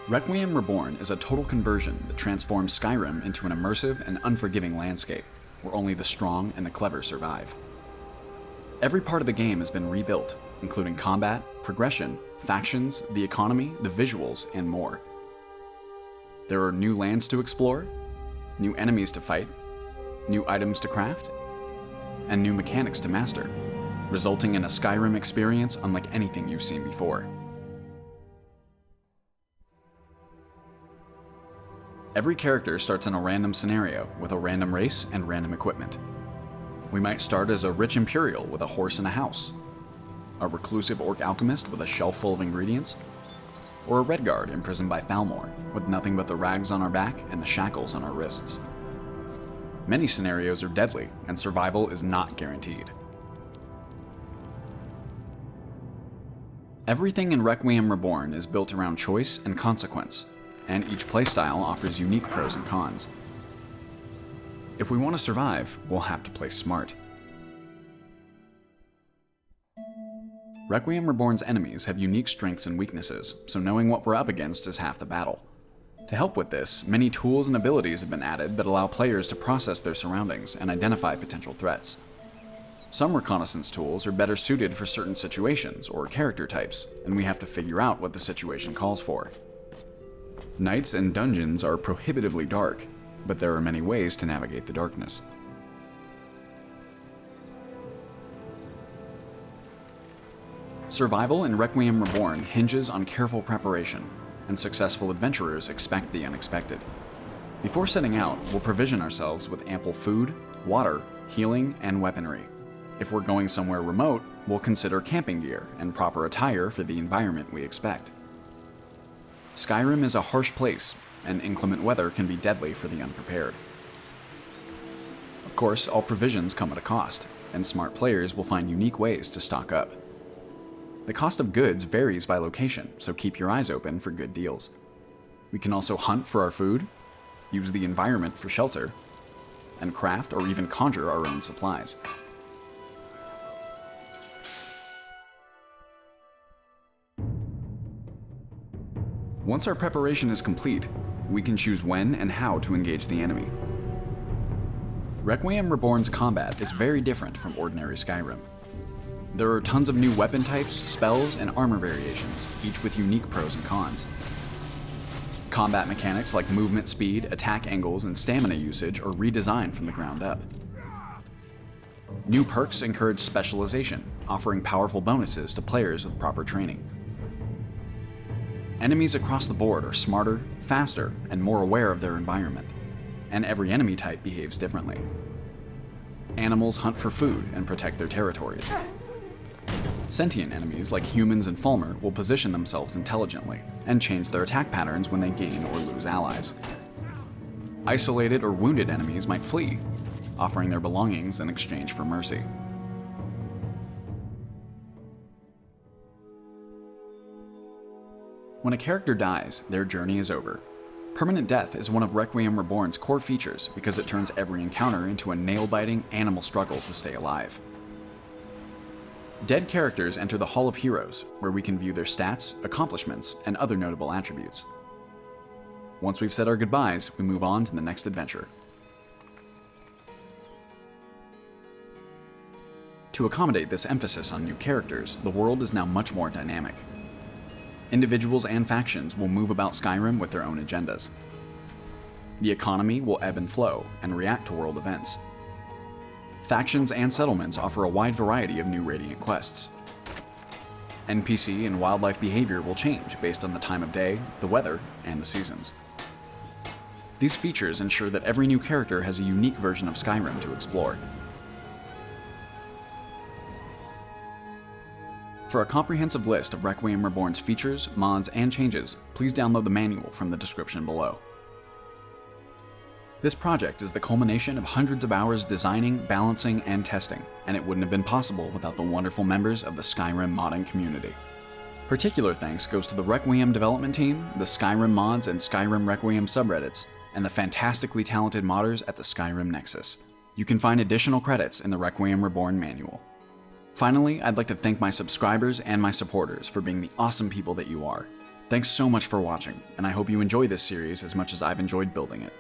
Requiem Reborn is a total conversion that transforms Skyrim into an immersive and unforgiving landscape, where only the strong and the clever survive. Every part of the game has been rebuilt, including combat, progression, factions, the economy, the visuals, and more. There are new lands to explore, new enemies to fight, new items to craft, and new mechanics to master, resulting in a Skyrim experience unlike anything you've seen before. Every character starts in a random scenario with a random race and random equipment. We might start as a rich Imperial with a horse and a house, a reclusive Orc alchemist with a shelf full of ingredients, or a Redguard imprisoned by Thalmor with nothing but the rags on our back and the shackles on our wrists. Many scenarios are deadly, and survival is not guaranteed. Everything in Requiem Reborn is built around choice and consequence, and each playstyle offers unique pros and cons. If we want to survive, we'll have to play smart. Requiem Reborn's enemies have unique strengths and weaknesses, so knowing what we're up against is half the battle. To help with this, many tools and abilities have been added that allow players to process their surroundings and identify potential threats. Some reconnaissance tools are better suited for certain situations or character types, and we have to figure out what the situation calls for. Nights and dungeons are prohibitively dark, but there are many ways to navigate the darkness. Survival in Requiem Reborn hinges on careful preparation, and successful adventurers expect the unexpected. Before setting out, we'll provision ourselves with ample food, water, healing, and weaponry. If we're going somewhere remote, we'll consider camping gear and proper attire for the environment we expect. Skyrim is a harsh place, and inclement weather can be deadly for the unprepared. Of course, all provisions come at a cost, and smart players will find unique ways to stock up. The cost of goods varies by location, so keep your eyes open for good deals. We can also hunt for our food, use the environment for shelter, and craft or even conjure our own supplies. Once our preparation is complete, we can choose when and how to engage the enemy. Requiem Reborn's combat is very different from ordinary Skyrim. There are tons of new weapon types, spells, and armor variations, each with unique pros and cons. Combat mechanics like movement speed, attack angles, and stamina usage are redesigned from the ground up. New perks encourage specialization, offering powerful bonuses to players with proper training. Enemies across the board are smarter, faster, and more aware of their environment, and every enemy type behaves differently. Animals hunt for food and protect their territories. Sentient enemies like humans and Fulmer will position themselves intelligently and change their attack patterns when they gain or lose allies. Isolated or wounded enemies might flee, offering their belongings in exchange for mercy. When a character dies, their journey is over. Permanent death is one of Requiem Reborn's core features because it turns every encounter into a nail-biting animal struggle to stay alive. Dead characters enter the Hall of Heroes, where we can view their stats, accomplishments, and other notable attributes. Once we've said our goodbyes, we move on to the next adventure. To accommodate this emphasis on new characters, the world is now much more dynamic. Individuals and factions will move about Skyrim with their own agendas. The economy will ebb and flow and react to world events. Factions and settlements offer a wide variety of new Radiant quests. NPC and wildlife behavior will change based on the time of day, the weather, and the seasons. These features ensure that every new character has a unique version of Skyrim to explore. For a comprehensive list of Requiem Reborn's features, mods, and changes, please download the manual from the description below. This project is the culmination of hundreds of hours designing, balancing, and testing, and it wouldn't have been possible without the wonderful members of the Skyrim modding community. Particular thanks goes to the Requiem development team, the Skyrim mods and Skyrim Requiem subreddits, and the fantastically talented modders at the Skyrim Nexus. You can find additional credits in the Requiem Reborn manual. Finally, I'd like to thank my subscribers and my supporters for being the awesome people that you are. Thanks so much for watching, and I hope you enjoy this series as much as I've enjoyed building it.